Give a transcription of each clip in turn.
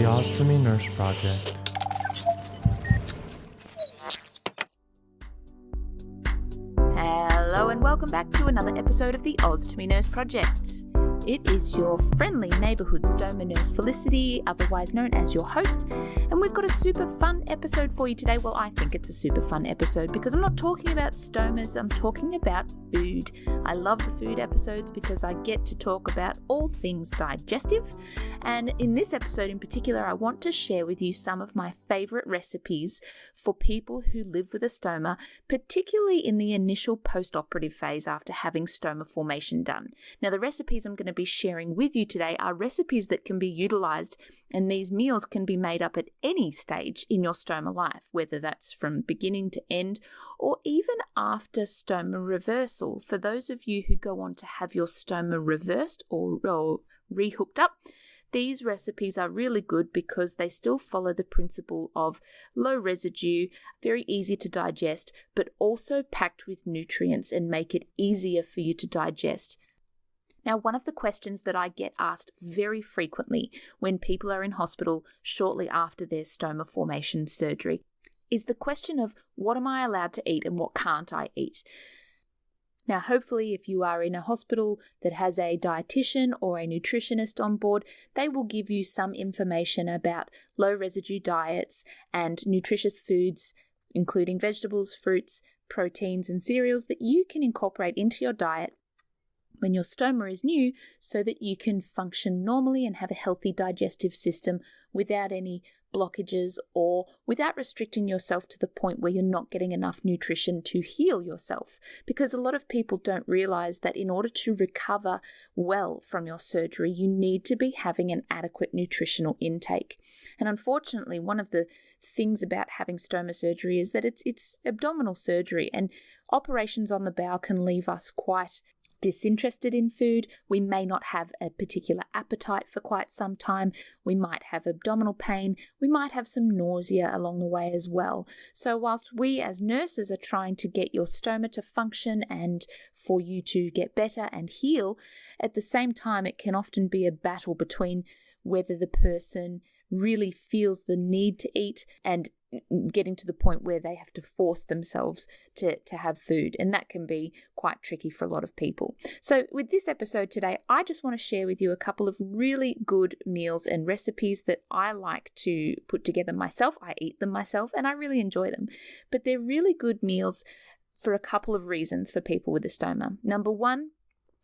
The Ostomy Nurse Project. Hello and welcome back to another episode of the Ostomy Nurse Project. It is your friendly neighbourhood stoma nurse Felicity, otherwise known as your host, and we've got a super fun episode for you today. Well, I think it's a super fun episode because I'm not talking about stomas, I'm talking about food. I love the food episodes because I get to talk about all things digestive, and in this episode in particular, I want to share with you some of my favourite recipes for people who live with a stoma, particularly in the initial post-operative phase after having stoma formation done. Now, the recipes I'm going to be sharing with you today are recipes that can be utilized, and these meals can be made up at any stage in your stoma life, whether that's from beginning to end or even after stoma reversal. For those of you who go on to have your stoma reversed or rehooked up, these recipes are really good because they still follow the principle of low residue, very easy to digest, but also packed with nutrients and make it easier for you to digest. Now, one of the questions that I get asked very frequently when people are in hospital shortly after their stoma formation surgery is the question of what am I allowed to eat and what can't I eat? Now, hopefully, if you are in a hospital that has a dietitian or a nutritionist on board, they will give you some information about low residue diets and nutritious foods, including vegetables, fruits, proteins, and cereals that you can incorporate into your diet when your stoma is new so that you can function normally and have a healthy digestive system without any blockages or without restricting yourself to the point where you're not getting enough nutrition to heal yourself. Because a lot of people don't realize that in order to recover well from your surgery, you need to be having an adequate nutritional intake. And unfortunately, one of the things about having stoma surgery is that it's abdominal surgery, and operations on the bowel can leave us quite disinterested in food. We may not have a particular appetite for quite some time. We might have abdominal pain. We might have some nausea along the way as well. So whilst we as nurses are trying to get your stoma to function and for you to get better and heal, at the same time it can often be a battle between whether the person really feels the need to eat and getting to the point where they have to force themselves to have food. And that can be quite tricky for a lot of people. So with this episode today, I just want to share with you a couple of really good meals and recipes that I like to put together myself. I eat them myself and I really enjoy them. But they're really good meals for a couple of reasons for people with a stoma. Number one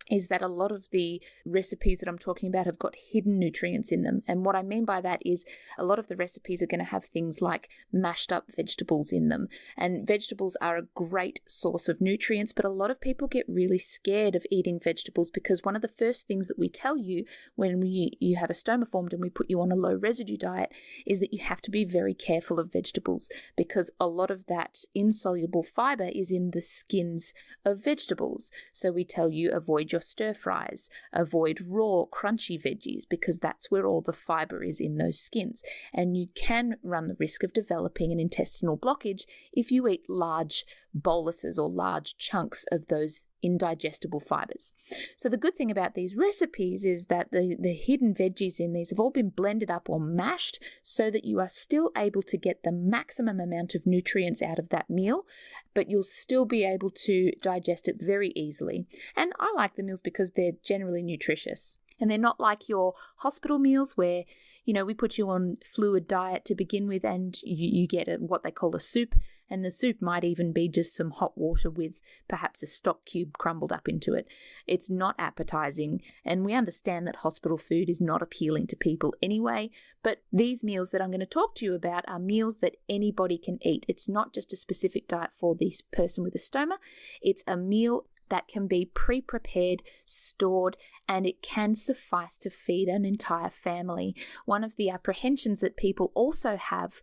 is that a lot of the recipes that I'm talking about have got hidden nutrients in them. And what I mean by that is a lot of the recipes are going to have things like mashed up vegetables in them. And vegetables are a great source of nutrients, but a lot of people get really scared of eating vegetables because one of the first things that we tell you when you have a stoma formed and we put you on a low residue diet is that you have to be very careful of vegetables because a lot of that insoluble fibre is in the skins of vegetables. So we tell you avoid your stir fries, avoid raw crunchy veggies because that's where all the fibre is in those skins, and you can run the risk of developing an intestinal blockage if you eat large boluses or large chunks of those indigestible fibres. So the good thing about these recipes is that the hidden veggies in these have all been blended up or mashed so that you are still able to get the maximum amount of nutrients out of that meal, but you'll still be able to digest it very easily. And I like the meals because they're generally nutritious. And they're not like your hospital meals where, we put you on fluid diet to begin with and you get what they call a soup. And the soup might even be just some hot water with perhaps a stock cube crumbled up into it. It's not appetizing, and we understand that hospital food is not appealing to people anyway, but these meals that I'm going to talk to you about are meals that anybody can eat. It's not just a specific diet for this person with a stoma. It's a meal that can be pre-prepared, stored, and it can suffice to feed an entire family. One of the apprehensions that people also have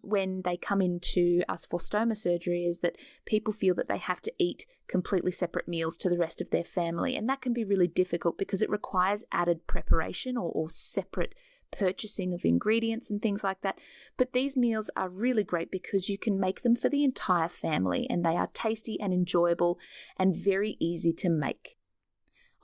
when they come into us for stoma surgery is that people feel that they have to eat completely separate meals to the rest of their family, and that can be really difficult because it requires added preparation or separate purchasing of ingredients and things like that. But these meals are really great because you can make them for the entire family and they are tasty and enjoyable and very easy to make.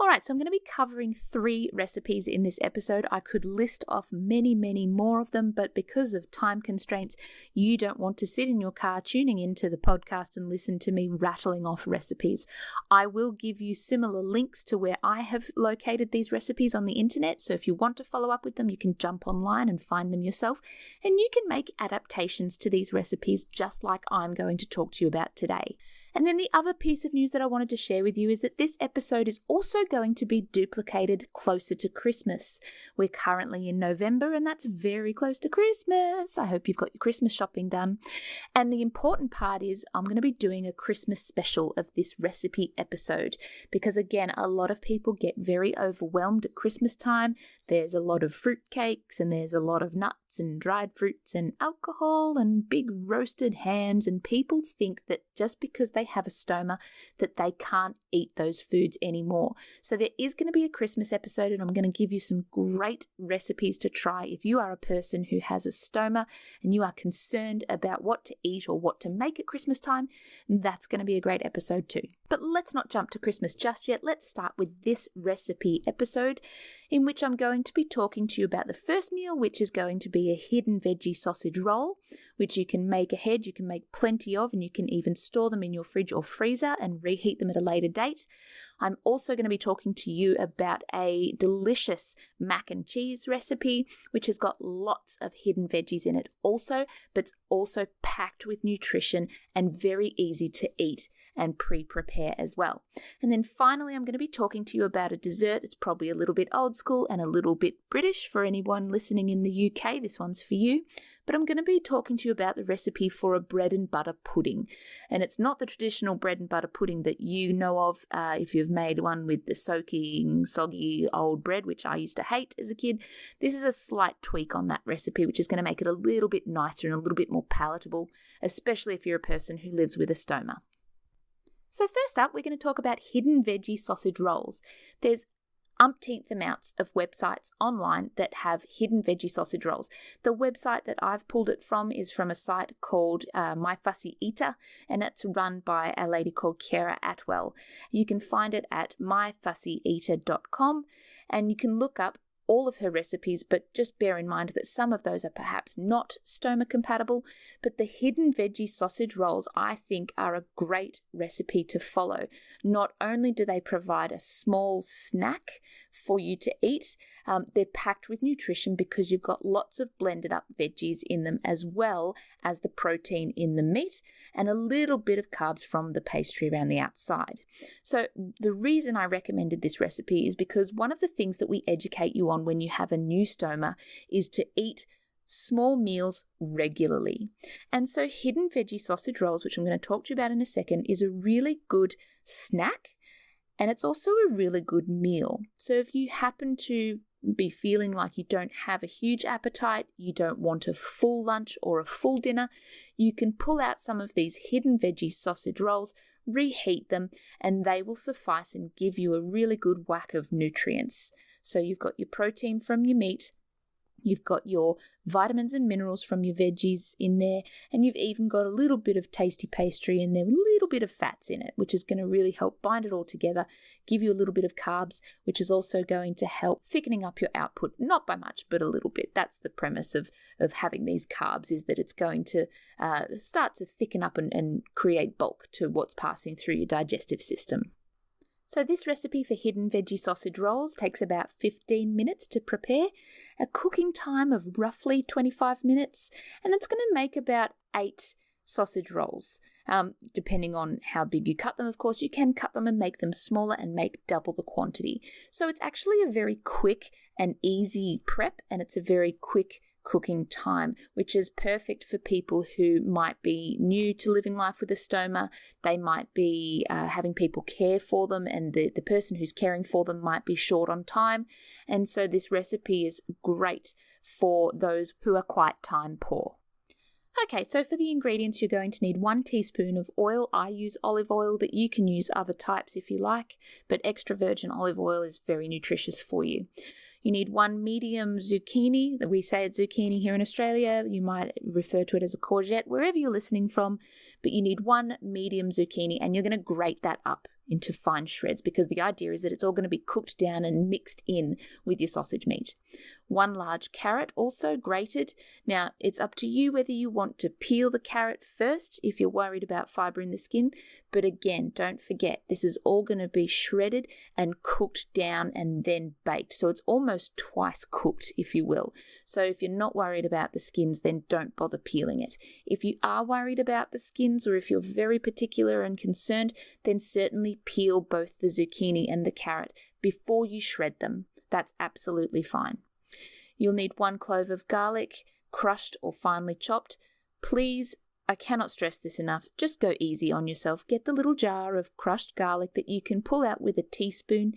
All right, so I'm going to be covering 3 recipes in this episode. I could list off many, many more of them, but because of time constraints, you don't want to sit in your car tuning into the podcast and listen to me rattling off recipes. I will give you similar links to where I have located these recipes on the internet, so if you want to follow up with them, you can jump online and find them yourself, and you can make adaptations to these recipes just like I'm going to talk to you about today. And then the other piece of news that I wanted to share with you is that this episode is also going to be duplicated closer to Christmas. We're currently in November, and that's very close to Christmas. I hope you've got your Christmas shopping done. And the important part is I'm going to be doing a Christmas special of this recipe episode because, again, a lot of people get very overwhelmed at Christmas time. There's a lot of fruit cakes and there's a lot of nuts and dried fruits and alcohol and big roasted hams, and people think that just because they have a stoma that they can't eat those foods anymore. So there is going to be a Christmas episode, and I'm going to give you some great recipes to try if you are a person who has a stoma and you are concerned about what to eat or what to make at Christmas time. That's going to be a great episode too. But let's not jump to Christmas just yet. Let's start with this recipe episode, in which I'm going to be talking to you about the first meal, which is going to be a hidden veggie sausage roll, which you can make ahead, you can make plenty of, and you can even store them in your fridge or freezer and reheat them at a later date. I'm also going to be talking to you about a delicious mac and cheese recipe, which has got lots of hidden veggies in it also, but it's also packed with nutrition and very easy to eat and pre-prepare as well. And then finally, I'm going to be talking to you about a dessert. It's probably a little bit old school and a little bit British for anyone listening in the UK. This one's for you. But I'm going to be talking to you about the recipe for a bread and butter pudding. And it's not the traditional bread and butter pudding that you know of if you've made one with the soaking, soggy old bread, which I used to hate as a kid. This is a slight tweak on that recipe, which is going to make it a little bit nicer and a little bit more palatable, especially if you're a person who lives with a stoma. So first up, we're going to talk about hidden veggie sausage rolls. There's umpteenth amounts of websites online that have hidden veggie sausage rolls. The website that I've pulled it from is from a site called My Fussy Eater, and it's run by a lady called Kara Atwell. You can find it at myfussyeater.com, and you can look up all of her recipes, but just bear in mind that some of those are perhaps not stoma compatible. But the hidden veggie sausage rolls, I think, are a great recipe to follow. Not only do they provide a small snack for you to eat, they're packed with nutrition because you've got lots of blended up veggies in them, as well as the protein in the meat and a little bit of carbs from the pastry around the outside. So the reason I recommended this recipe is because one of the things that we educate you on when you have a new stoma is to eat small meals regularly. And so hidden veggie sausage rolls, which I'm going to talk to you about in a second, is a really good snack, and it's also a really good meal. So if you happen to be feeling like you don't have a huge appetite, you don't want a full lunch or a full dinner, you can pull out some of these hidden veggie sausage rolls, reheat them, and they will suffice and give you a really good whack of nutrients. So you've got your protein from your meat, you've got your vitamins and minerals from your veggies in there, and you've even got a little bit of tasty pastry in there, a little bit of fats in it, which is going to really help bind it all together, give you a little bit of carbs, which is also going to help thickening up your output, not by much, but a little bit. That's the premise of having these carbs, is that it's going to start to thicken up and create bulk to what's passing through your digestive system. So this recipe for hidden veggie sausage rolls takes about 15 minutes to prepare, a cooking time of roughly 25 minutes, and it's going to make about 8 sausage rolls. Depending on how big you cut them, of course, you can cut them and make them smaller and make double the quantity. So it's actually a very quick and easy prep, and it's a very quick cooking time, which is perfect for people who might be new to living life with a stoma. They might be having people care for them, and the person who's caring for them might be short on time. And so this recipe is great for those who are quite time poor. Okay, so for the ingredients, you're going to need 1 teaspoon of oil. I use olive oil, but you can use other types if you like, but extra virgin olive oil is very nutritious for you. You need 1 medium zucchini. We say it's zucchini here in Australia. You might refer to it as a courgette, wherever you're listening from. But you need 1 medium zucchini, and you're going to grate that up into fine shreds, because the idea is that it's all going to be cooked down and mixed in with your sausage meat. 1 large carrot, also grated. Now, it's up to you whether you want to peel the carrot first if you're worried about fibre in the skin. But again, don't forget, this is all going to be shredded and cooked down and then baked. So it's almost twice cooked, if you will. So if you're not worried about the skins, then don't bother peeling it. If you are worried about the skins, or if you're very particular and concerned, then certainly peel both the zucchini and the carrot before you shred them. That's absolutely fine. You'll need 1 clove of garlic, crushed or finely chopped. Please, I cannot stress this enough, just go easy on yourself. Get the little jar of crushed garlic that you can pull out with a teaspoon.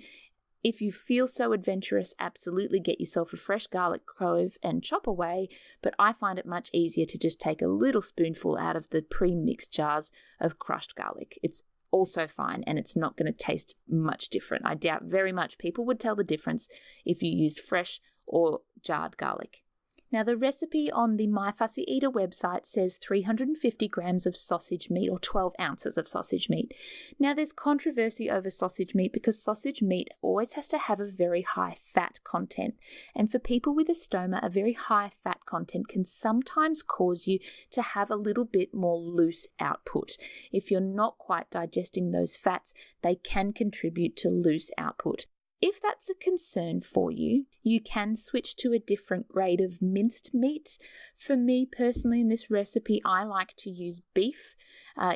If you feel so adventurous, absolutely get yourself a fresh garlic clove and chop away, but I find it much easier to just take a little spoonful out of the pre-mixed jars of crushed garlic. It's also fine, and it's not going to taste much different. I doubt very much people would tell the difference if you used fresh or jarred garlic. Now, the recipe on the My Fussy Eater website says 350 grams of sausage meat, or 12 ounces of sausage meat. Now, there's controversy over sausage meat because sausage meat always has to have a very high fat content. And for people with a stoma, a very high fat content can sometimes cause you to have a little bit more loose output. If you're not quite digesting those fats, they can contribute to loose output. If that's a concern for you, you can switch to a different grade of minced meat. For me personally, in this recipe, I like to use beef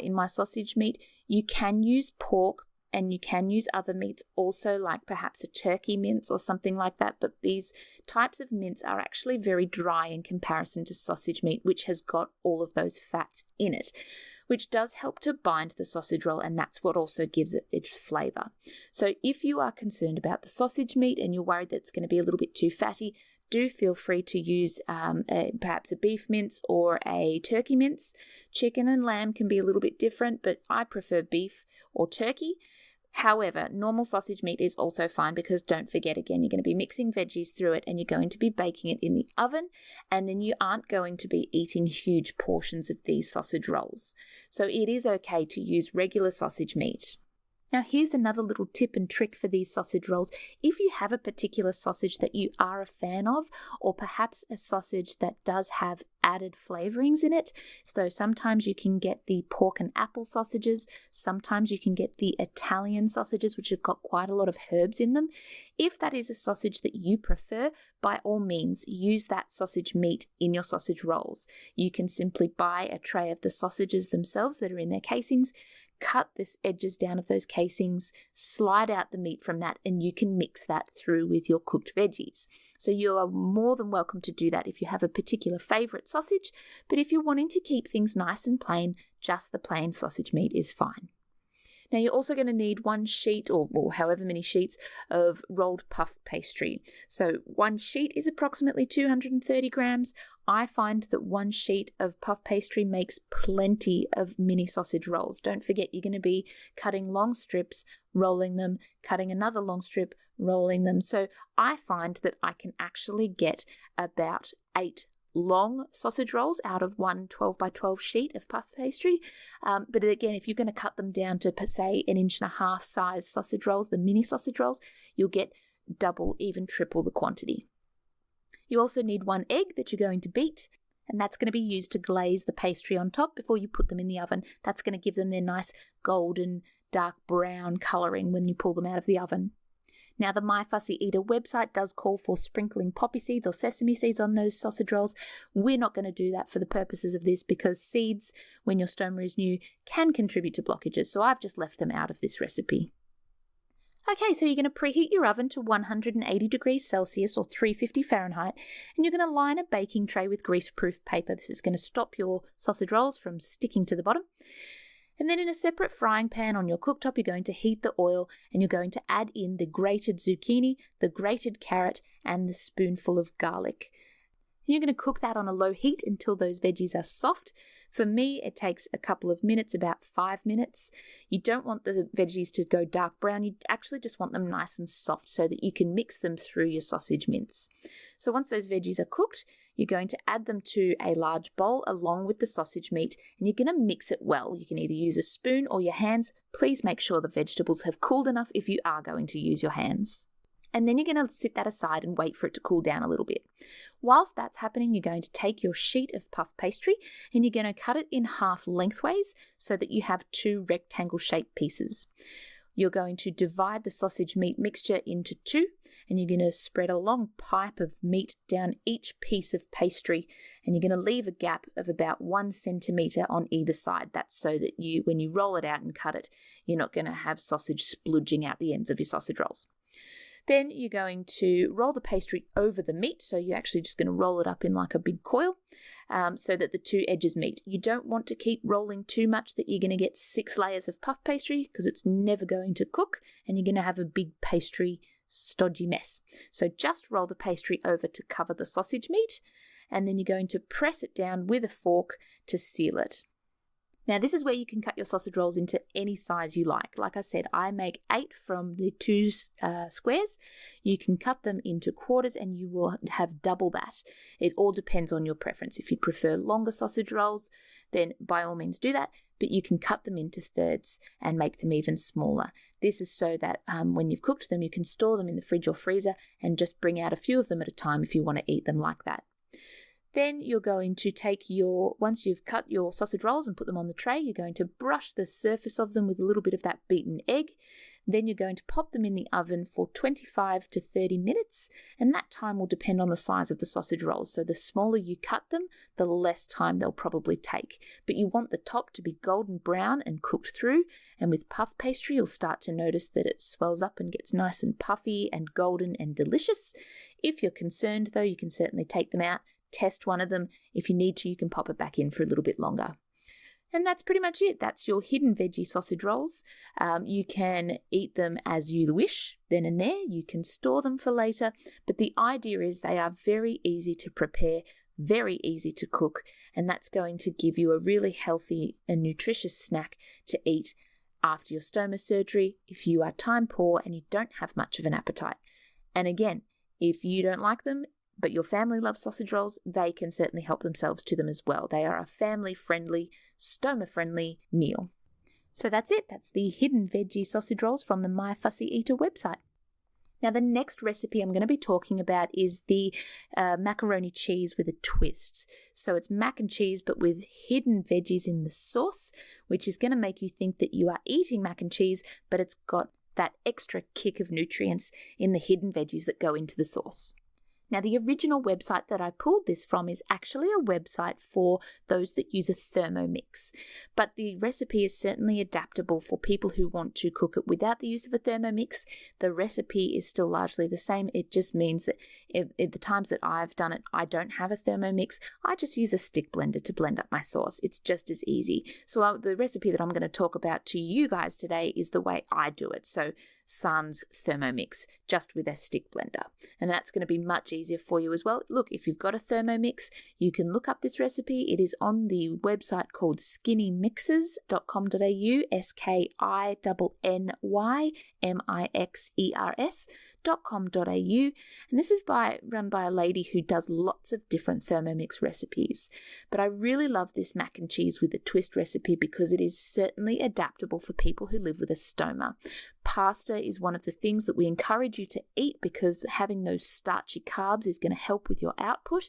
in my sausage meat. You can use pork, and you can use other meats also, like perhaps a turkey mince or something like that, but these types of mince are actually very dry in comparison to sausage meat, which has got all of those fats in it, which does help to bind the sausage roll, and that's what also gives it its flavour. So if you are concerned about the sausage meat and you're worried that it's going to be a little bit too fatty, do feel free to use perhaps a beef mince or a turkey mince. Chicken and lamb can be a little bit different, but I prefer beef or turkey. However, normal sausage meat is also fine, because don't forget, again, you're going to be mixing veggies through it and you're going to be baking it in the oven, and then you aren't going to be eating huge portions of these sausage rolls. So it is okay to use regular sausage meat. Now, here's another little tip and trick for these sausage rolls. If you have a particular sausage that you are a fan of, or perhaps a sausage that does have added flavorings in it, so sometimes you can get the pork and apple sausages, sometimes you can get the Italian sausages, which have got quite a lot of herbs in them. If that is a sausage that you prefer, by all means, use that sausage meat in your sausage rolls. You can simply buy a tray of the sausages themselves that are in their casings, cut the edges down of those casings, slide out the meat from that, and you can mix that through with your cooked veggies. So you are more than welcome to do that if you have a particular favourite sausage, but if you're wanting to keep things nice and plain, just the plain sausage meat is fine. Now, you're also going to need 1 sheet or however many sheets of rolled puff pastry. So 1 sheet is approximately 230 grams. I find that 1 sheet of puff pastry makes plenty of mini sausage rolls. Don't forget, you're going to be cutting long strips, rolling them, cutting another long strip, rolling them. So I find that I can actually get about 8 long sausage rolls out of 1 12 by 12 sheet of puff pastry. But again, if you're going to cut them down to, per se, 1.5 inch size sausage rolls, the mini sausage rolls, you'll get double, even triple the quantity. You also need 1 egg that you're going to beat, and that's going to be used to glaze the pastry on top before you put them in the oven. That's going to give them their nice golden, dark brown colouring when you pull them out of the oven. Now, the My Fussy Eater website does call for sprinkling poppy seeds or sesame seeds on those sausage rolls. We're not going to do that for the purposes of this, because seeds, when your stoma is new, can contribute to blockages, so I've just left them out of this recipe. Okay, so you're going to preheat your oven to 180 degrees Celsius or 350 Fahrenheit, and you're going to line a baking tray with grease-proof paper. This is going to stop your sausage rolls from sticking to the bottom. And then in a separate frying pan on your cooktop, you're going to heat the oil, and you're going to add in the grated zucchini, the grated carrot, and the spoonful of garlic. You're going to cook that on a low heat until those veggies are soft. For me, it takes a couple of minutes, about 5 minutes. You don't want the veggies to go dark brown. You actually just want them nice and soft so that you can mix them through your sausage mince. So once those veggies are cooked, you're going to add them to a large bowl along with the sausage meat, and you're going to mix it well. You can either use a spoon or your hands. Please make sure the vegetables have cooled enough if you are going to use your hands. And then you're going to sit that aside and wait for it to cool down a little bit. Whilst that's happening, you're going to take your sheet of puff pastry and you're going to cut it in half lengthways so that you have 2 rectangle-shaped pieces. You're going to divide the sausage meat mixture into 2, and you're going to spread a long pipe of meat down each piece of pastry, and you're going to leave a gap of about 1 centimetre on either side. That's so that when you roll it out and cut it, you're not going to have sausage spludging out the ends of your sausage rolls. Then you're going to roll the pastry over the meat, so you're actually just going to roll it up in like a big coil so that the 2 edges meet. You don't want to keep rolling too much that you're going to get 6 layers of puff pastry because it's never going to cook and you're going to have a big pastry stodgy mess. So just roll the pastry over to cover the sausage meat, and then you're going to press it down with a fork to seal it. Now, this is where you can cut your sausage rolls into any size you like. Like I said, I make 8 from the 2 squares. You can cut them into quarters and you will have double that. It all depends on your preference. If you prefer longer sausage rolls, then by all means do that, but you can cut them into thirds and make them even smaller. This is so that when you've cooked them, you can store them in the fridge or freezer and just bring out a few of them at a time if you want to eat them like that. Then you're going to take once you've cut your sausage rolls and put them on the tray, you're going to brush the surface of them with a little bit of that beaten egg. Then you're going to pop them in the oven for 25 to 30 minutes, and that time will depend on the size of the sausage rolls. So the smaller you cut them, the less time they'll probably take. But you want the top to be golden brown and cooked through, and with puff pastry, you'll start to notice that it swells up and gets nice and puffy and golden and delicious. If you're concerned, though, you can certainly take them out. Test one of them. If you need to, you can pop it back in for a little bit longer. And that's pretty much it. That's your hidden veggie sausage rolls. You can eat them as you wish, then and there. You can store them for later. But the idea is they are very easy to prepare, very easy to cook, and that's going to give you a really healthy and nutritious snack to eat after your stoma surgery if you are time poor and you don't have much of an appetite. And again, if you don't like them, but your family loves sausage rolls, they can certainly help themselves to them as well. They are a family-friendly, stoma-friendly meal. So that's it. That's the hidden veggie sausage rolls from the My Fussy Eater website. Now, the next recipe I'm going to be talking about is the macaroni cheese with a twist. So it's mac and cheese, but with hidden veggies in the sauce, which is going to make you think that you are eating mac and cheese, but it's got that extra kick of nutrients in the hidden veggies that go into the sauce. Now, the original website that I pulled this from is actually a website for those that use a Thermomix, but the recipe is certainly adaptable for people who want to cook it without the use of a Thermomix. The recipe is still largely the same. It just means that at the times that I've done it, I don't have a Thermomix. I just use a stick blender to blend up my sauce. It's just as easy. So the recipe that I'm going to talk about to you guys today is the way I do it. So Sans Thermomix, just with a stick blender. And that's going to be much easier for you as well. Look, if you've got a Thermomix, you can look up this recipe. It is on the website called skinnymixers.com.au, skinnymixers.com.au, and this is run by a lady who does lots of different Thermomix recipes. But I really love this mac and cheese with a twist recipe because it is certainly adaptable for people who live with a stoma. Pasta is one of the things that we encourage you to eat because having those starchy carbs is going to help with your output.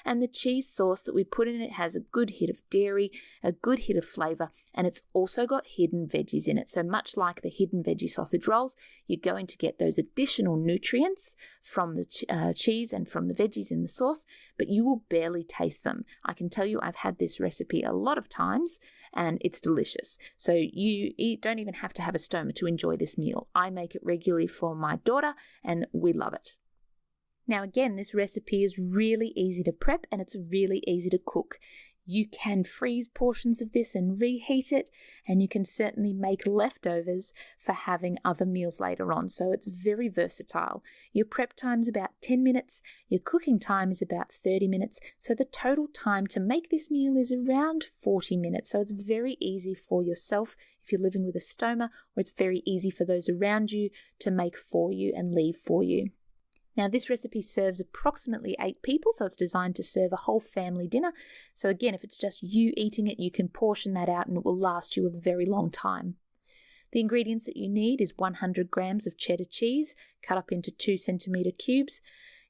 And the cheese sauce that we put in it has a good hit of dairy, a good hit of flavour, and it's also got hidden veggies in it. So much like the hidden veggie sausage rolls, you're going to get those additional nutrients from the cheese and from the veggies in the sauce, but you will barely taste them. I can tell you I've had this recipe a lot of times and it's delicious. So you don't even have to have a stoma to enjoy this meal. I make it regularly for my daughter and we love it. Now again, this recipe is really easy to prep and it's really easy to cook. You can freeze portions of this and reheat it, and you can certainly make leftovers for having other meals later on. So it's very versatile. Your prep time is about 10 minutes. Your cooking time is about 30 minutes. So the total time to make this meal is around 40 minutes. So it's very easy for yourself if you're living with a stoma, or it's very easy for those around you to make for you and leave for you. Now, this recipe serves approximately 8 people, so it's designed to serve a whole family dinner. So again, if it's just you eating it, you can portion that out and it will last you a very long time. The ingredients that you need is 100 grams of cheddar cheese cut up into 2 centimetre cubes.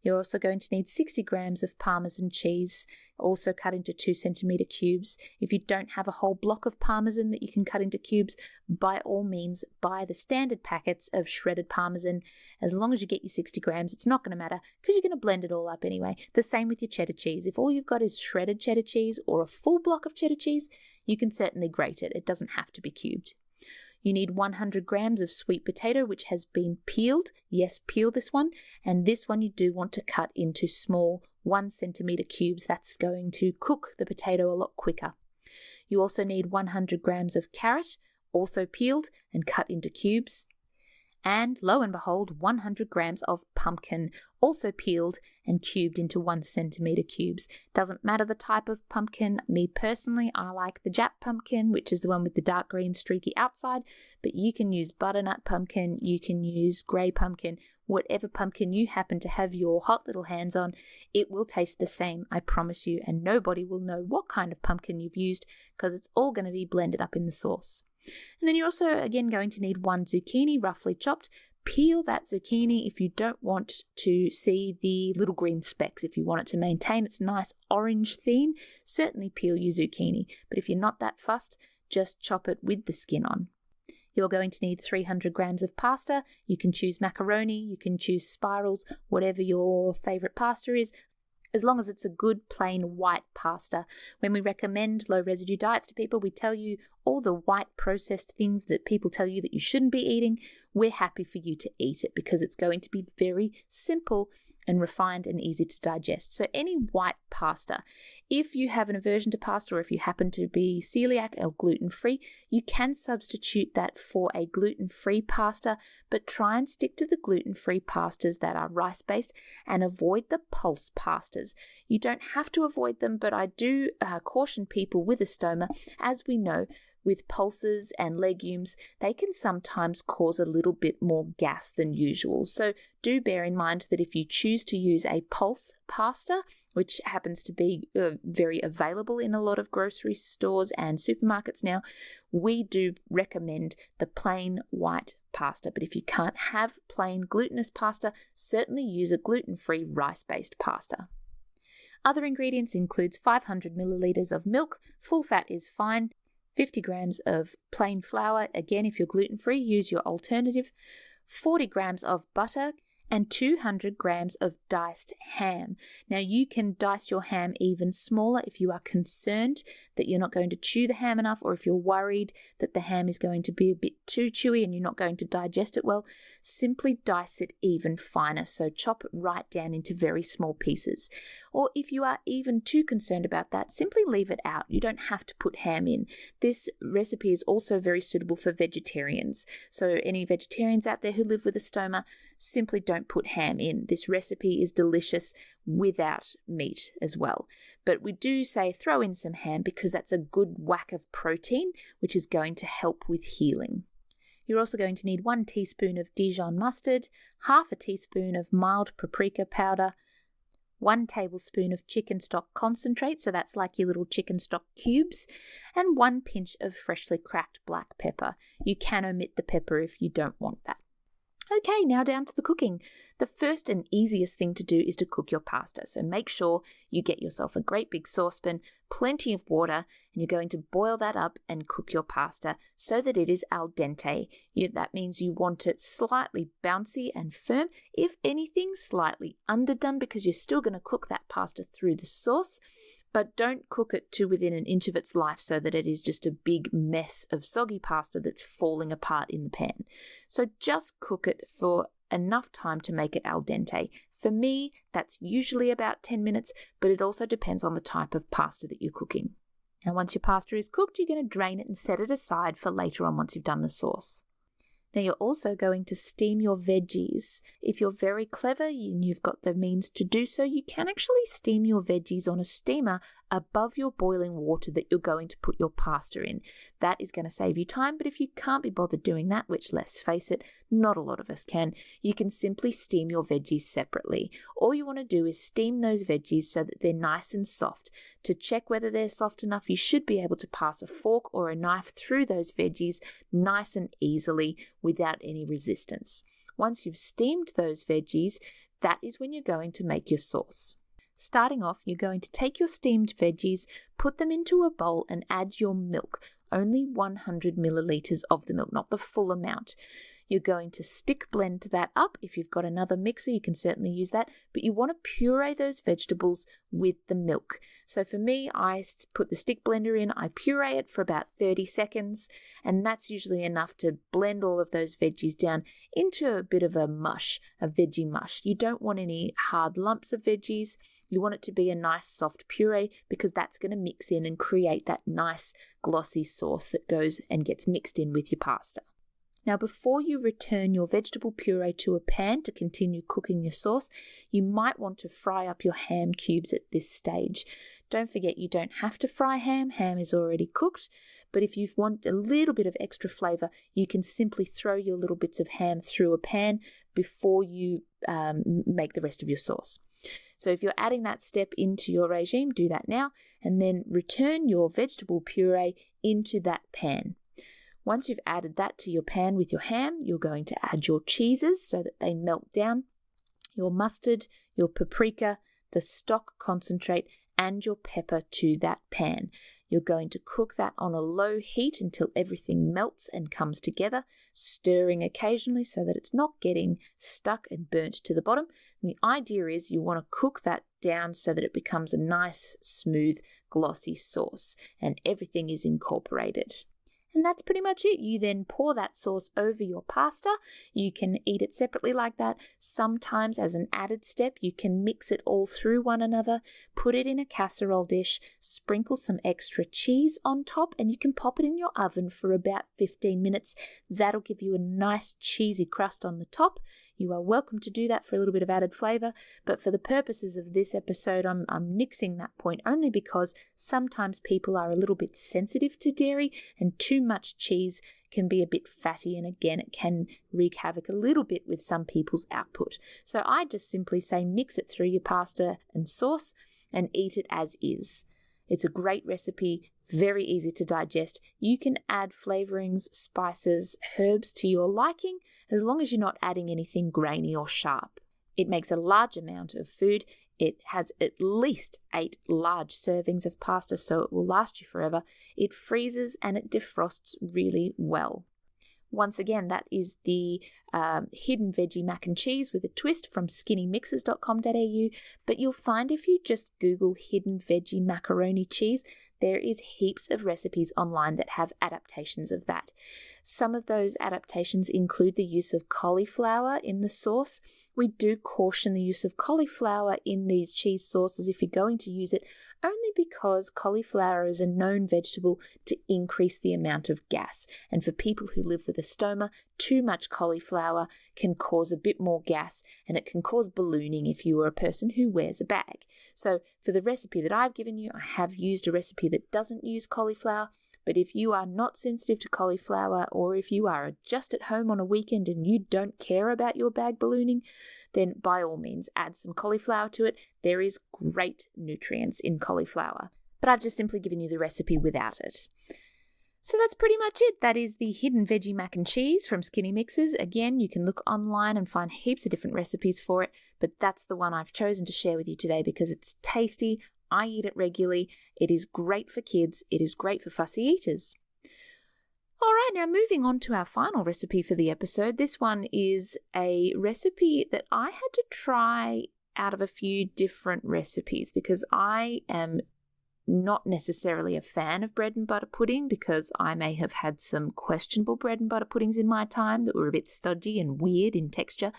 You're also going to need 60 grams of Parmesan cheese, also cut into 2 centimetre cubes. If you don't have a whole block of Parmesan that you can cut into cubes, by all means, buy the standard packets of shredded Parmesan. As long as you get your 60 grams, it's not going to matter because you're going to blend it all up anyway. The same with your cheddar cheese. If all you've got is shredded cheddar cheese or a full block of cheddar cheese, you can certainly grate it. It doesn't have to be cubed. You need 100 grams of sweet potato, which has been peeled. Yes, peel this one. And this one you do want to cut into small 1 centimetre cubes. That's going to cook the potato a lot quicker. You also need 100 grams of carrot, also peeled and cut into cubes. And lo and behold, 100 grams of pumpkin, also peeled and cubed into 1 centimetre cubes. Doesn't matter the type of pumpkin. Me personally, I like the Jap pumpkin, which is the one with the dark green streaky outside, but you can use butternut pumpkin, you can use grey pumpkin, whatever pumpkin you happen to have your hot little hands on, it will taste the same, I promise you, and nobody will know what kind of pumpkin you've used because it's all going to be blended up in the sauce. And then you're also, again, going to need 1 zucchini, roughly chopped. Peel that zucchini if you don't want to see the little green specks. If you want it to maintain its nice orange theme, certainly peel your zucchini. But if you're not that fussed, just chop it with the skin on. You're going to need 300 grams of pasta. You can choose macaroni, you can choose spirals, whatever your favourite pasta is, as long as it's a good plain white pasta. When we recommend low residue diets to people, we tell you all the white processed things that people tell you that you shouldn't be eating. We're happy for you to eat it because it's going to be very simple and refined and easy to digest. So any white pasta, if you have an aversion to pasta or if you happen to be celiac or gluten-free, you can substitute that for a gluten-free pasta, but try and stick to the gluten-free pastas that are rice-based and avoid the pulse pastas. You don't have to avoid them, but I do caution people with a stoma, as we know, with pulses and legumes, they can sometimes cause a little bit more gas than usual. So do bear in mind that if you choose to use a pulse pasta, which happens to be very available in a lot of grocery stores and supermarkets now, we do recommend the plain white pasta. But if you can't have plain glutinous pasta, certainly use a gluten-free rice-based pasta. Other ingredients includes 500 milliliters of milk, full fat is fine, 50 grams of plain flour, again if you're gluten-free, use your alternative, 40 grams of butter, and 200 grams of diced ham. Now you can dice your ham even smaller if you are concerned that you're not going to chew the ham enough, or if you're worried that the ham is going to be a bit too chewy and you're not going to digest it well. Simply dice it even finer, so chop it right down into very small pieces. Or if you are even too concerned about that, simply leave it out. You don't have to put ham in. This recipe is also very suitable for vegetarians. So any vegetarians out there who live with a stoma, simply don't put ham in. This recipe is delicious without meat as well. But we do say throw in some ham because that's a good whack of protein, which is going to help with healing. You're also going to need 1 teaspoon of Dijon mustard, half a teaspoon of mild paprika powder, 1 tablespoon of chicken stock concentrate, so that's like your little chicken stock cubes, and 1 pinch of freshly cracked black pepper. You can omit the pepper if you don't want that. Okay, now down to the cooking. The first and easiest thing to do is to cook your pasta. So make sure you get yourself a great big saucepan, plenty of water, and you're going to boil that up and cook your pasta so that it is al dente. That means you want it slightly bouncy and firm, if anything slightly underdone, because you're still going to cook that pasta through the sauce. But don't cook it to within an inch of its life so that it is just a big mess of soggy pasta that's falling apart in the pan. So just cook it for enough time to make it al dente. For me, that's usually about 10 minutes, but it also depends on the type of pasta that you're cooking. Now, once your pasta is cooked, you're going to drain it and set it aside for later on once you've done the sauce. Now, you're also going to steam your veggies. If you're very clever and you've got the means to do so, you can actually steam your veggies on a steamer above your boiling water that you're going to put your pasta in. That is going to save you time, but if you can't be bothered doing that, which let's face it, not a lot of us can, you can simply steam your veggies separately. All you want to do is steam those veggies so that they're nice and soft. To check whether they're soft enough, you should be able to pass a fork or a knife through those veggies nice and easily without any resistance. Once you've steamed those veggies, that is when you're going to make your sauce. Starting off, you're going to take your steamed veggies, put them into a bowl and add your milk, only 100 milliliters of the milk, not the full amount. You're going to stick blend that up. If you've got another mixer, you can certainly use that, but you want to puree those vegetables with the milk. So for me, I put the stick blender in, I puree it for about 30 seconds, and that's usually enough to blend all of those veggies down into a bit of a mush, a veggie mush. You don't want any hard lumps of veggies. You want it to be a nice soft puree because that's going to mix in and create that nice glossy sauce that goes and gets mixed in with your pasta. Now, before you return your vegetable puree to a pan to continue cooking your sauce, you might want to fry up your ham cubes at this stage. Don't forget, you don't have to fry ham. Ham is already cooked. But if you want a little bit of extra flavor, you can simply throw your little bits of ham through a pan before you make the rest of your sauce. So if you're adding that step into your regime, do that now, and then return your vegetable puree into that pan. Once you've added that to your pan with your ham, you're going to add your cheeses so that they melt down, your mustard, your paprika, the stock concentrate, and your pepper to that pan. You're going to cook that on a low heat until everything melts and comes together, stirring occasionally so that it's not getting stuck and burnt to the bottom. And the idea is you want to cook that down so that it becomes a nice, smooth, glossy sauce and everything is incorporated. And that's pretty much it. You then pour that sauce over your pasta. You can eat it separately like that. Sometimes as an added step, you can mix it all through one another, put it in a casserole dish, sprinkle some extra cheese on top, and you can pop it in your oven for about 15 minutes. That'll give you a nice cheesy crust on the top. You are welcome to do that for a little bit of added flavor, but for the purposes of this episode, I'm nixing that point only because sometimes people are a little bit sensitive to dairy and too much cheese can be a bit fatty, and again, it can wreak havoc a little bit with some people's output. So I just simply say mix it through your pasta and sauce and eat it as is. It's a great recipe, very easy to digest. You can add flavorings, spices, herbs to your liking, as long as you're not adding anything grainy or sharp. It makes a large amount of food. It has at least 8 large servings of pasta, so it will last you forever. It freezes and it defrosts really well. Once again, that is the hidden veggie mac and cheese with a twist from skinnymixes.com.au, but you'll find if you just Google hidden veggie macaroni cheese, there is heaps of recipes online that have adaptations of that. Some of those adaptations include the use of cauliflower in the sauce. We do caution the use of cauliflower in these cheese sauces if you're going to use it, only because cauliflower is a known vegetable to increase the amount of gas. And for people who live with a stoma, too much cauliflower can cause a bit more gas, and it can cause ballooning if you are a person who wears a bag. So for the recipe that I've given you, I have used a recipe that doesn't use cauliflower. But if you are not sensitive to cauliflower, or if you are just at home on a weekend and you don't care about your bag ballooning, then by all means add some cauliflower to it. There is great nutrients in cauliflower. But I've just simply given you the recipe without it. So that's pretty much it. That is the hidden veggie mac and cheese from Skinny Mixes. Again, you can look online and find heaps of different recipes for it, but that's the one I've chosen to share with you today because it's tasty. I eat it regularly. It is great for kids. It is great for fussy eaters. All right, now moving on to our final recipe for the episode. This one is a recipe that I had to try out of a few different recipes because I am not necessarily a fan of bread and butter pudding because I may have had some questionable bread and butter puddings in my time that were a bit stodgy and weird in texture.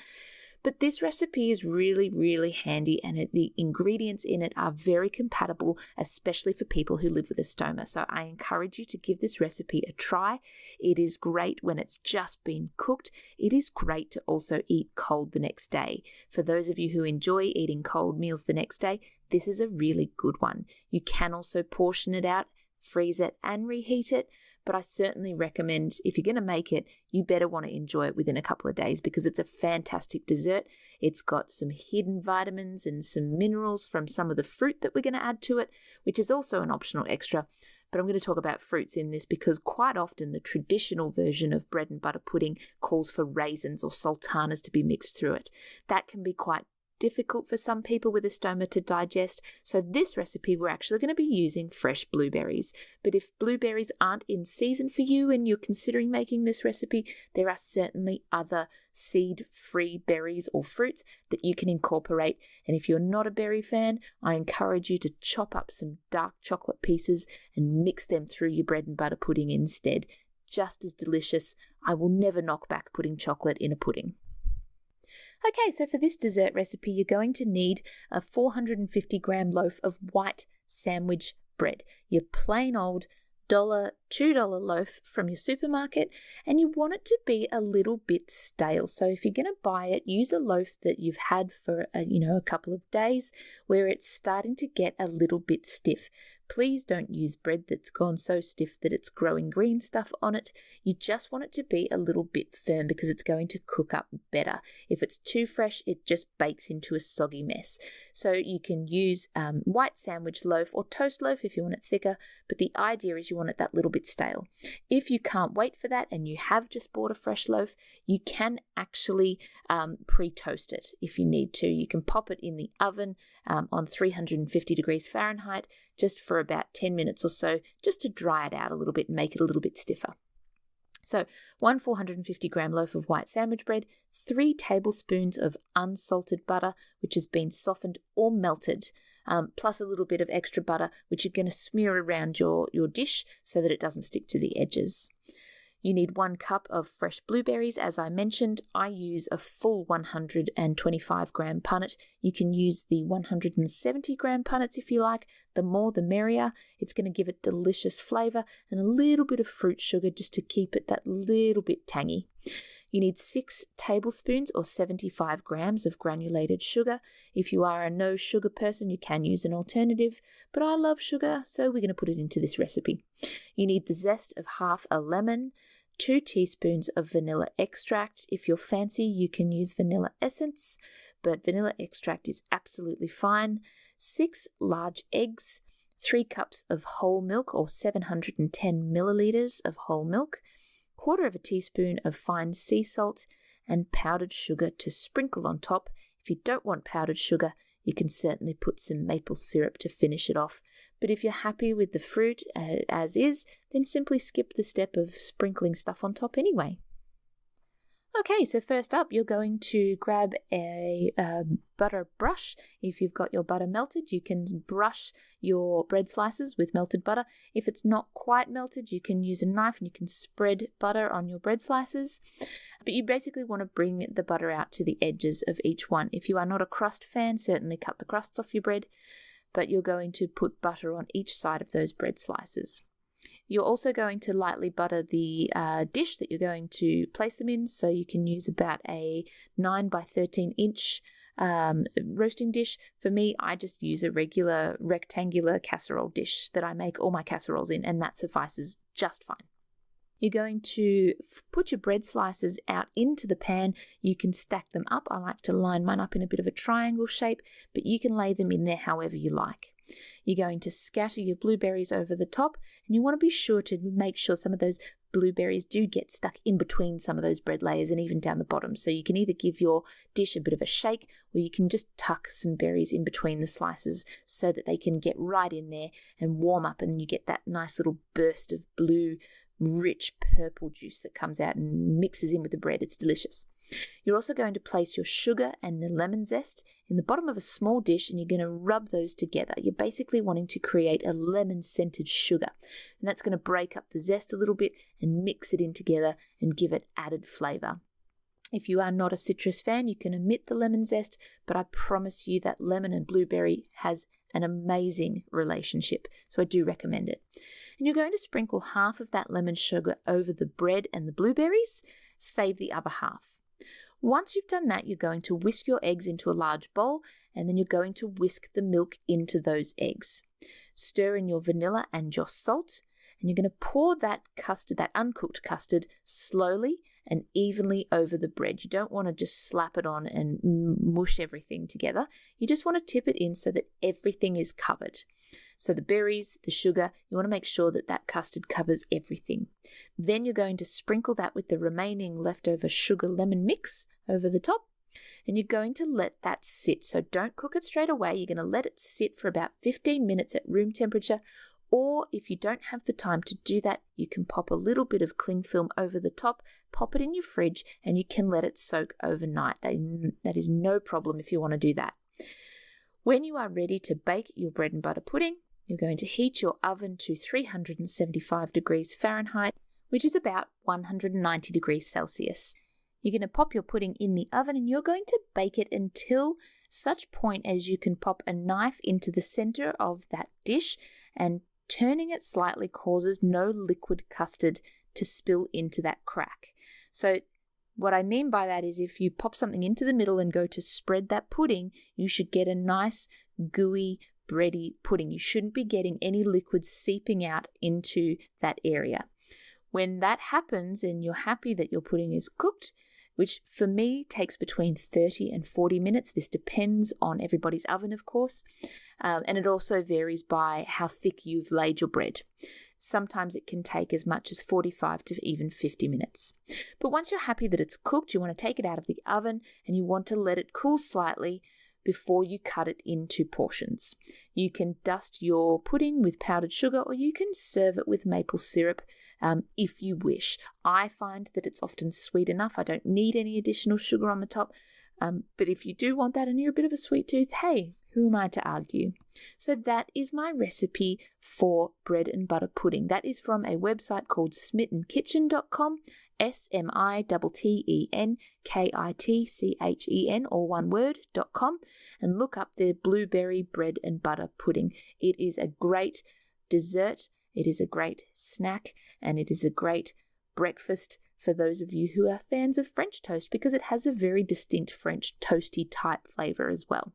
But this recipe is really, really handy, and the ingredients in it are very compatible, especially for people who live with a stoma. So I encourage you to give this recipe a try. It is great when it's just been cooked. It is great to also eat cold the next day. For those of you who enjoy eating cold meals the next day, this is a really good one. You can also portion it out, freeze it, and reheat it. But I certainly recommend, if you're going to make it, you better want to enjoy it within a couple of days, because it's a fantastic dessert. It's got some hidden vitamins and some minerals from some of the fruit that we're going to add to it, which is also an optional extra. But I'm going to talk about fruits in this because quite often the traditional version of bread and butter pudding calls for raisins or sultanas to be mixed through it. That can be quite difficult for some people with a stoma to digest. So this recipe, we're actually going to be using fresh blueberries. But if blueberries aren't in season for you and you're considering making this recipe, there are certainly other seed-free berries or fruits that you can incorporate. And if you're not a berry fan, I encourage you to chop up some dark chocolate pieces and mix them through your bread and butter pudding instead. Just as delicious. I will never knock back putting chocolate in a pudding. Okay, so for this dessert recipe, you're going to need a 450-gram loaf of white sandwich bread. Your plain old $2 loaf from your supermarket, and you want it to be a little bit stale. So if you're going to buy it, use a loaf that you've had for a couple of days where it's starting to get a little bit stiff. Please don't use bread that's gone so stiff that it's growing green stuff on it. You just want it to be a little bit firm because it's going to cook up better. If it's too fresh, it just bakes into a soggy mess. So you can use white sandwich loaf or toast loaf if you want it thicker, but the idea is you want it that little bit stale. If you can't wait for that and you have just bought a fresh loaf, you can actually pre-toast it if you need to. You can pop it in the oven on 350 degrees Fahrenheit just for about 10 minutes or so, just to dry it out a little bit and make it a little bit stiffer. So 1 450-gram loaf of white sandwich bread, 3 tablespoons of unsalted butter, which has been softened or melted, plus a little bit of extra butter, which you're going to smear around your dish so that it doesn't stick to the edges. You need 1 cup of fresh blueberries. As I mentioned, I use a full 125-gram punnet. You can use the 170-gram punnets if you like. The more the merrier. It's going to give it delicious flavour and a little bit of fruit sugar just to keep it that little bit tangy. You need 6 tablespoons or 75 grams of granulated sugar. If you are a no sugar person, you can use an alternative, but I love sugar, so we're going to put it into this recipe. You need the zest of half a lemon, 2 teaspoons of vanilla extract. If you're fancy, you can use vanilla essence, but vanilla extract is absolutely fine. 6 large eggs, 3 cups of whole milk or 710 milliliters of whole milk, 1/4 teaspoon of fine sea salt, and powdered sugar to sprinkle on top. If you don't want powdered sugar, you can certainly put some maple syrup to finish it off. But if you're happy with the fruit as is, then simply skip the step of sprinkling stuff on top anyway. Okay, so first up, you're going to grab a butter brush. If you've got your butter melted, you can brush your bread slices with melted butter. If it's not quite melted, you can use a knife and you can spread butter on your bread slices. But you basically want to bring the butter out to the edges of each one. If you are not a crust fan, certainly cut the crusts off your bread, but you're going to put butter on each side of those bread slices. You're also going to lightly butter the dish that you're going to place them in, so you can use about a 9 by 13 inch roasting dish. For me, I just use a regular rectangular casserole dish that I make all my casseroles in, and that suffices just fine. You're going to put your bread slices out into the pan. You can stack them up. I like to line mine up in a bit of a triangle shape, but you can lay them in there however you like. You're going to scatter your blueberries over the top, and you want to be sure to make sure some of those blueberries do get stuck in between some of those bread layers and even down the bottom. So you can either give your dish a bit of a shake, or you can just tuck some berries in between the slices so that they can get right in there and warm up, and you get that nice little burst of blue, rich purple juice that comes out and mixes in with the bread. It's delicious. You're also going to place your sugar and the lemon zest in the bottom of a small dish, and you're going to rub those together. You're basically wanting to create a lemon-scented sugar, and that's going to break up the zest a little bit and mix it in together and give it added flavour. If you are not a citrus fan, you can omit the lemon zest, but I promise you that lemon and blueberry has an amazing relationship, so I do recommend it. And you're going to sprinkle half of that lemon sugar over the bread and the blueberries, save the other half. Once you've done that, you're going to whisk your eggs into a large bowl, and then you're going to whisk the milk into those eggs. Stir in your vanilla and your salt, and you're going to pour that custard, that uncooked custard, slowly and evenly over the bread. You don't want to just slap it on and mush everything together. You just want to tip it in so that everything is covered. So the berries, the sugar, you want to make sure that that custard covers everything. Then you're going to sprinkle that with the remaining leftover sugar lemon mix over the top, and you're going to let that sit. So don't cook it straight away. You're going to let it sit for about 15 minutes at room temperature. Or if you don't have the time to do that, you can pop a little bit of cling film over the top, pop it in your fridge, and you can let it soak overnight. That is no problem if you want to do that. When you are ready to bake your bread and butter pudding, you're going to heat your oven to 375 degrees Fahrenheit, which is about 190 degrees Celsius. You're going to pop your pudding in the oven and you're going to bake it until such point as you can pop a knife into the center of that dish, and turning it slightly causes no liquid custard to spill into that crack. So what I mean by that is if you pop something into the middle and go to spread that pudding, you should get a nice gooey, bready pudding. You shouldn't be getting any liquid seeping out into that area. When that happens and you're happy that your pudding is cooked, which for me takes between 30 and 40 minutes. This depends on everybody's oven, of course, and it also varies by how thick you've laid your bread. Sometimes it can take as much as 45 to even 50 minutes. But once you're happy that it's cooked, you want to take it out of the oven and you want to let it cool slightly before you cut it into portions. You can dust your pudding with powdered sugar, or you can serve it with maple syrup if you wish. I find that it's often sweet enough. I don't need any additional sugar on the top. But if you do want that and you're a bit of a sweet tooth, hey, who am I to argue? So that is my recipe for bread and butter pudding. That is from a website called smittenkitchen.com, SMITTENKITCHEN, all one word.com, and look up the blueberry bread and butter pudding. It is a great dessert, it is a great snack, and it is a great breakfast for those of you who are fans of French toast, because it has a very distinct French toasty type flavor as well.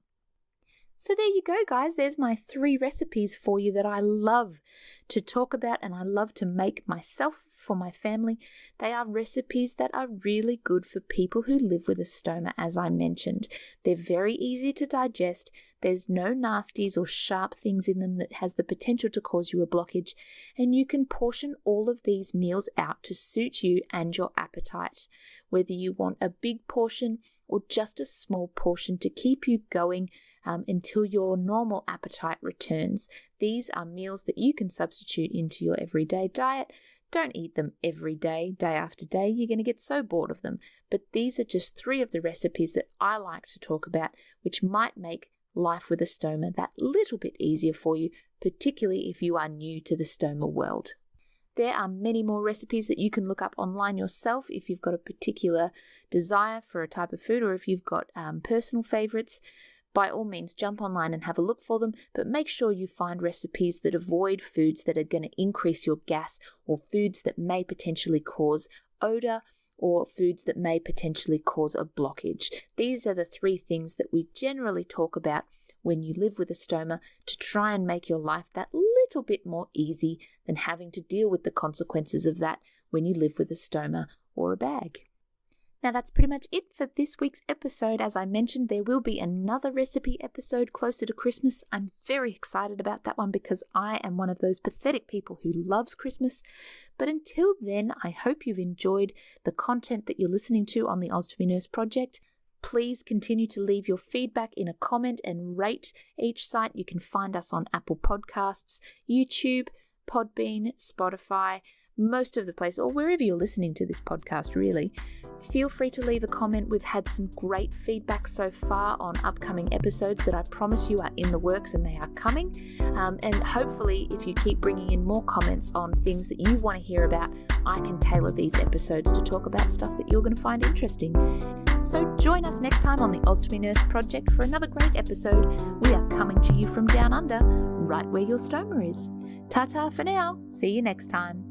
So there you go, guys. There's my 3 recipes for you that I love to talk about and I love to make myself for my family. They are recipes that are really good for people who live with a stoma, as I mentioned. They're very easy to digest. There's no nasties or sharp things in them that has the potential to cause you a blockage. And you can portion all of these meals out to suit you and your appetite, whether you want a big portion or just a small portion to keep you going until your normal appetite returns. These are meals that you can substitute into your everyday diet. Don't eat them every day, day after day. You're going to get so bored of them. But these are just 3 of the recipes that I like to talk about, which might make life with a stoma that little bit easier for you, particularly if you are new to the stoma world. There are many more recipes that you can look up online yourself if you've got a particular desire for a type of food, or if you've got personal favorites. By all means, jump online and have a look for them, but make sure you find recipes that avoid foods that are going to increase your gas, or foods that may potentially cause odor, or foods that may potentially cause a blockage. These are the 3 things that we generally talk about when you live with a stoma, to try and make your life that little bit more easy than having to deal with the consequences of that when you live with a stoma or a bag. Now that's pretty much it for this week's episode. As I mentioned, there will be another recipe episode closer to Christmas. I'm very excited about that one because I am one of those pathetic people who loves Christmas. But until then, I hope you've enjoyed the content that you're listening to on the Ostomy Nurse Project. Please continue to leave your feedback in a comment and rate each site. You can find us on Apple Podcasts, YouTube, Podbean, Spotify, most of the place, or wherever you're listening to this podcast, really. Feel free to leave a comment. We've had some great feedback so far on upcoming episodes that I promise you are in the works and they are coming. And hopefully, if you keep bringing in more comments on things that you want to hear about, I can tailor these episodes to talk about stuff that you're going to find interesting. So join us next time on the Ostomy Nurse Project for another great episode. We are coming to you from down under, right where your stoma is. Ta-ta for now. See you next time.